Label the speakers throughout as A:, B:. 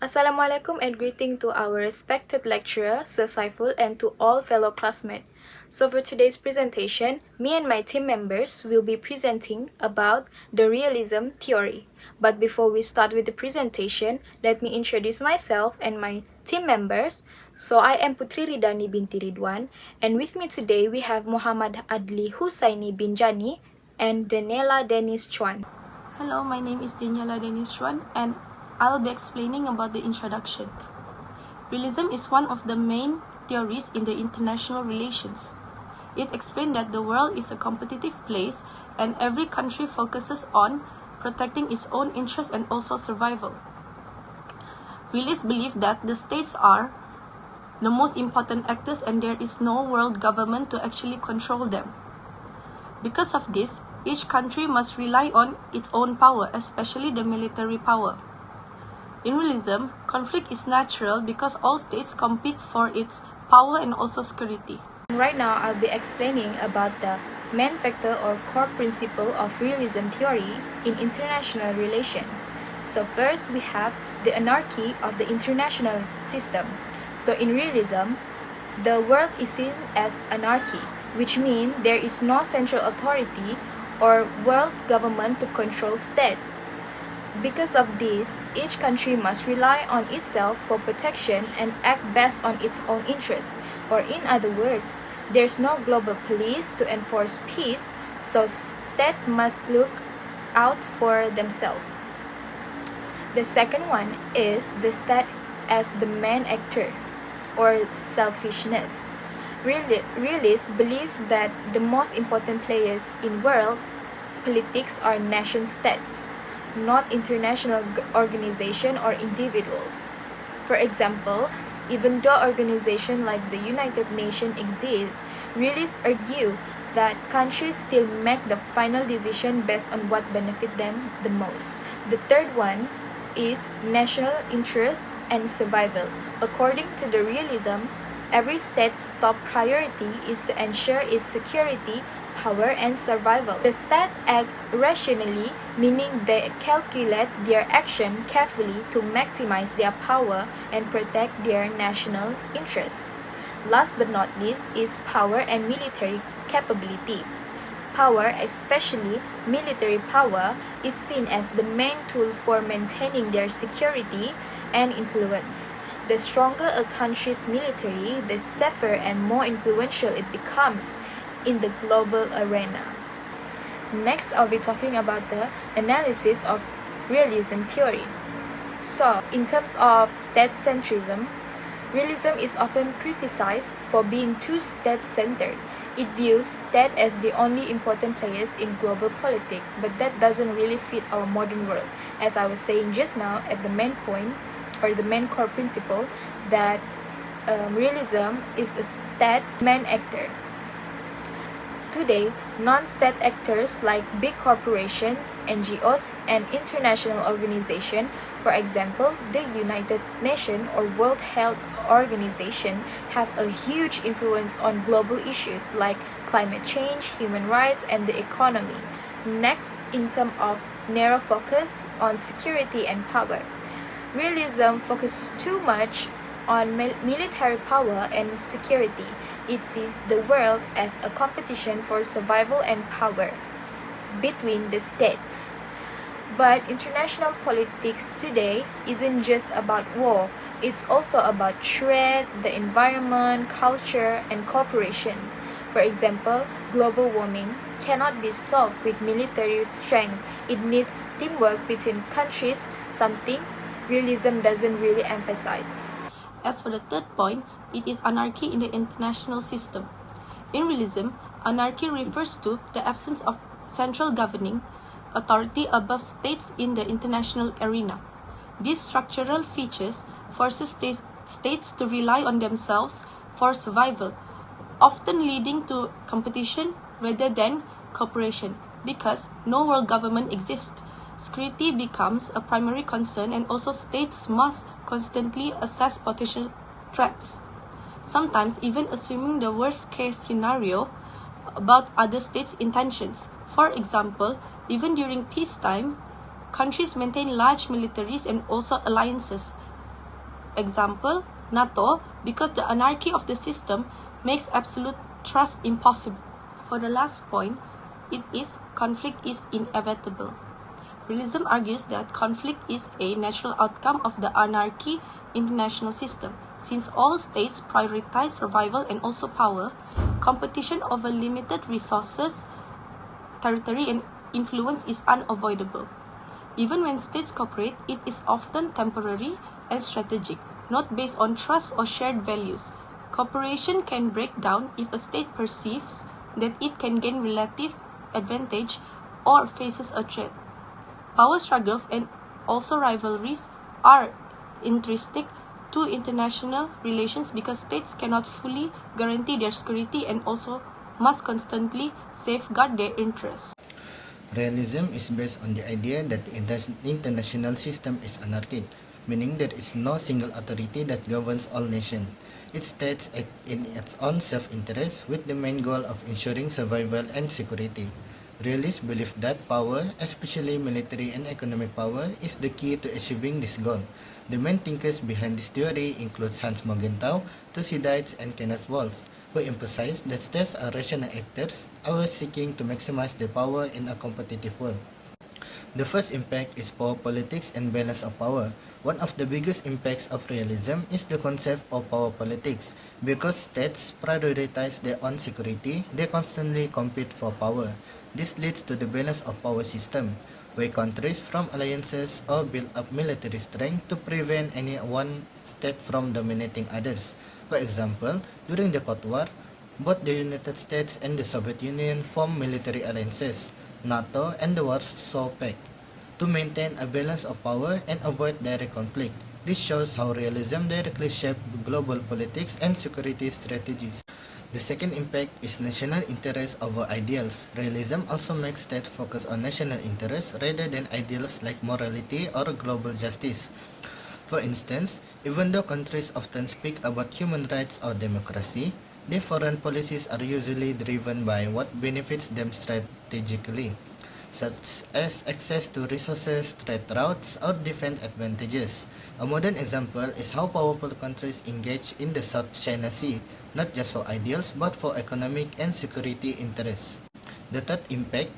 A: Assalamualaikum and greeting to our respected lecturer, Sir Saiful, and to all fellow classmates. So for today's presentation, me and my team members will be presenting about the realism theory. But before we start with the presentation, let me introduce myself and my team members. So I am Putri Ridani binti Ridwan, and with me today we have Muhammad Adli Husaini bin Jani and Daniela Dennis Chuan.
B: Hello, my name is Daniela Dennis Chuan, and I'll be explaining about the introduction. Realism is one of the main theories in the international relations. It explains that the world is a competitive place and every country focuses on protecting its own interests and also survival. Realists believe that the states are the most important actors and there is no world government to actually control them. Because of this, each country must rely on its own power, especially the military power. In realism, conflict is natural because all states compete for its power and also security.
A: Right now, I'll be explaining about the main factor or core principle of realism theory in international relation. So first, we have the anarchy of the international system. So in realism, the world is seen as anarchy, which means there is no central authority or world government to control state. Because of this, each country must rely on itself for protection and act based on its own interests. Or in other words, there's no global police to enforce peace, so states must look out for themselves. The second one is the state as the main actor, or selfishness. Realists believe that the most important players in world politics are nation states, not international organizations or individuals. For example, even though organizations like the United Nations exist, realists argue that countries still make the final decision based on what benefits them the most. The third one is national interest and survival. According to the realism, every state's top priority is to ensure its security, power, and survival. The state acts rationally, meaning they calculate their action carefully to maximize their power and protect their national interests. Last but not least is power and military capability. Power, especially military power, is seen as the main tool for maintaining their security and influence. The stronger a country's military, the safer and more influential it becomes in the global arena. Next, I'll be talking about the analysis of realism theory. So, in terms of state-centrism, realism is often criticized for being too state-centered. It views state as the only important players in global politics, but that doesn't really fit our modern world. As I was saying just now at the main point, or the main core principle, that realism is a state main actor. Today, non-state actors like big corporations, NGOs, and international organizations, for example, the United Nations or World Health Organization, have a huge influence on global issues like climate change, human rights, and the economy. Next, in terms of narrow focus on security and power, realism focuses too much on military power and security. It sees the world as a competition for survival and power between the states. But international politics today isn't just about war, it's also about trade, the environment, culture, and cooperation. For example, global warming cannot be solved with military strength. It needs teamwork between countries, something realism doesn't really emphasize.
B: As for the third point, it is anarchy in the international system. In realism, anarchy refers to the absence of central governing authority above states in the international arena. These structural features forces states to rely on themselves for survival, often leading to competition rather than cooperation. Because no world government exists, security becomes a primary concern and also states must constantly assess potential threats, sometimes even assuming the worst-case scenario about other states' intentions. For example, even during peacetime, countries maintain large militaries and also alliances. Example, NATO, because the anarchy of the system makes absolute trust impossible. For the last point, conflict is inevitable. Realism argues that conflict is a natural outcome of the anarchy international system. Since all states prioritize survival and also power, competition over limited resources, territory, and influence is unavoidable. Even when states cooperate, it is often temporary and strategic, not based on trust or shared values. Cooperation can break down if a state perceives that it can gain relative advantage or faces a threat. Power struggles and also rivalries are intrinsic to international relations because states cannot fully guarantee their security and also must constantly safeguard their interests.
C: Realism is based on the idea that the international system is anarchic, meaning there is no single authority that governs all nations. Each state acts in its own self-interest with the main goal of ensuring survival and security. Realists believe that power, especially military and economic power, is the key to achieving this goal. The main thinkers behind this theory include Hans Morgenthau, Thucydides, and Kenneth Walsh, who emphasize that states are rational actors, always seeking to maximize their power in a competitive world. The first impact is power politics and balance of power. One of the biggest impacts of realism is the concept of power politics. Because states prioritize their own security, they constantly compete for power. This leads to the balance of power system, where countries form alliances or build up military strength to prevent any one state from dominating others. For example, during the Cold War, both the United States and the Soviet Union formed military alliances, NATO and the Warsaw Pact, to maintain a balance of power and avoid direct conflict. This shows how realism directly shaped global politics and security strategies. The second impact is national interest over ideals. Realism also makes states focus on national interests rather than ideals like morality or global justice. For instance, even though countries often speak about human rights or democracy, their foreign policies are usually driven by what benefits them strategically, such as access to resources, trade routes, or defense advantages. A modern example is how powerful countries engage in the South China Sea, not just for ideals but for economic and security interests. The third impact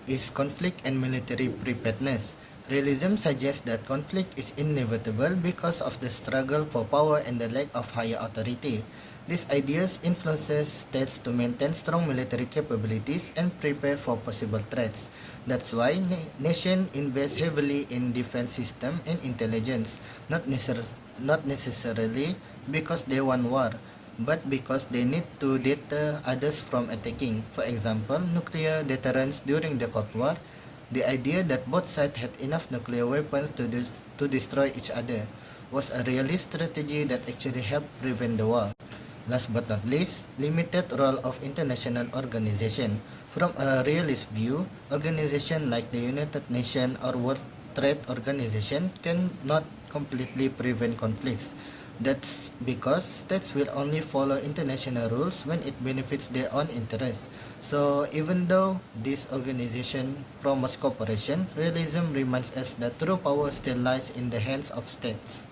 C: is conflict and military preparedness. Realism suggests that conflict is inevitable because of the struggle for power and the lack of higher authority. These ideas influences states to maintain strong military capabilities and prepare for possible threats. That's why nations invest heavily in defense system and intelligence, not necessarily because they want war, but because they need to deter others from attacking. For example, nuclear deterrence during the Cold War. The idea that both sides had enough nuclear weapons to destroy each other was a realist strategy that actually helped prevent the war. Last but not least, limited role of international organization. From a realist view, organizations like the United Nations or World Trade Organization cannot completely prevent conflicts. That's because states will only follow international rules when it benefits their own interests. So even though this organization promotes cooperation, realism reminds us that true power still lies in the hands of states.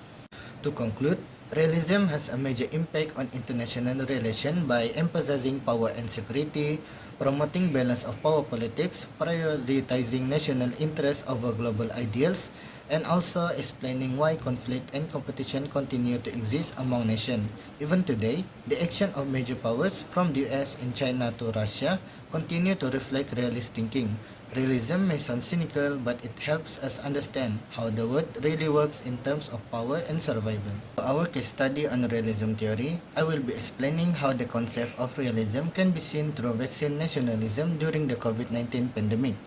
C: To conclude, realism has a major impact on international relations by emphasizing power and security, promoting balance of power politics, prioritizing national interests over global ideals, and also explaining why conflict and competition continue to exist among nations. Even today, the action of major powers from the US and China to Russia continue to reflect realist thinking. Realism may sound cynical, but it helps us understand how the world really works in terms of power and survival. For our case study on realism theory, I will be explaining how the concept of realism can be seen through vaccine nationalism during the COVID-19 pandemic.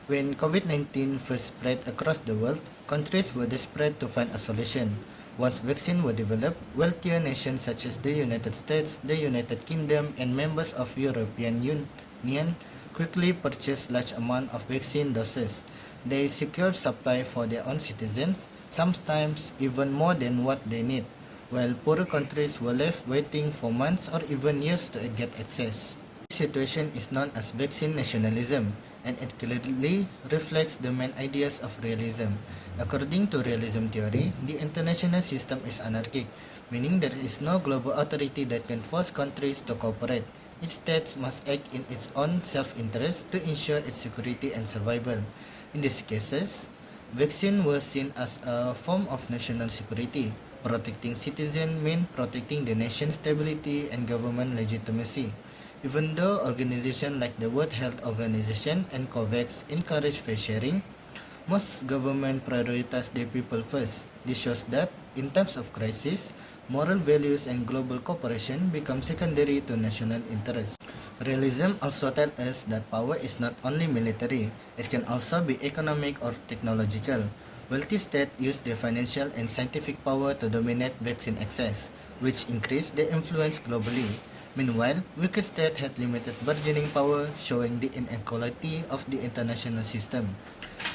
C: When COVID-19 first spread across the world, countries were desperate to find a solution. Once vaccines were developed, wealthier nations such as the United States, the United Kingdom, and members of European Union quickly purchased large amounts of vaccine doses. They secured supply for their own citizens, sometimes even more than what they need, while poorer countries were left waiting for months or even years to get access. This situation is known as vaccine nationalism, and it clearly reflects the main ideas of realism. According to realism theory, the international system is anarchic, meaning there is no global authority that can force countries to cooperate. Each state must act in its own self-interest to ensure its security and survival. In these cases, vaccine was seen as a form of national security. Protecting citizens meant protecting the nation's stability and government legitimacy. Even though organizations like the World Health Organization and COVAX encourage fair sharing, most governments prioritize the people first. This shows that, in times of crisis, moral values and global cooperation become secondary to national interests. Realism also tells us that power is not only military, it can also be economic or technological. Wealthy states use their financial and scientific power to dominate vaccine access, which increased their influence globally. Meanwhile, weaker states had limited bargaining power, showing the inequality of the international system.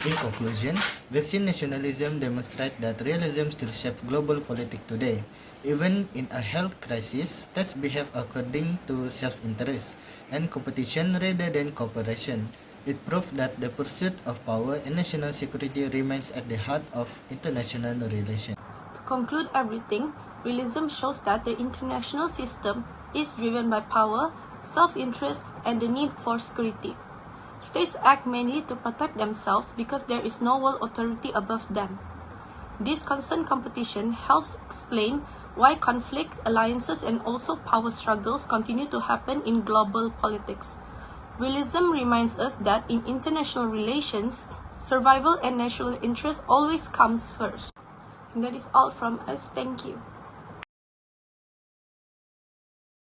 C: In conclusion, vaccine nationalism demonstrates that realism still shapes global politics today. Even in a health crisis, states behave according to self-interest and competition rather than cooperation. It proves that the pursuit of power and national security remains at the heart of international relations.
B: To conclude everything, realism shows that the international system is driven by power, self-interest, and the need for security. States act mainly to protect themselves because there is no world authority above them. This constant competition helps explain why conflict, alliances, and also power struggles continue to happen in global politics. Realism reminds us that in international relations, survival and national interest always comes first. And that is all from us. Thank you.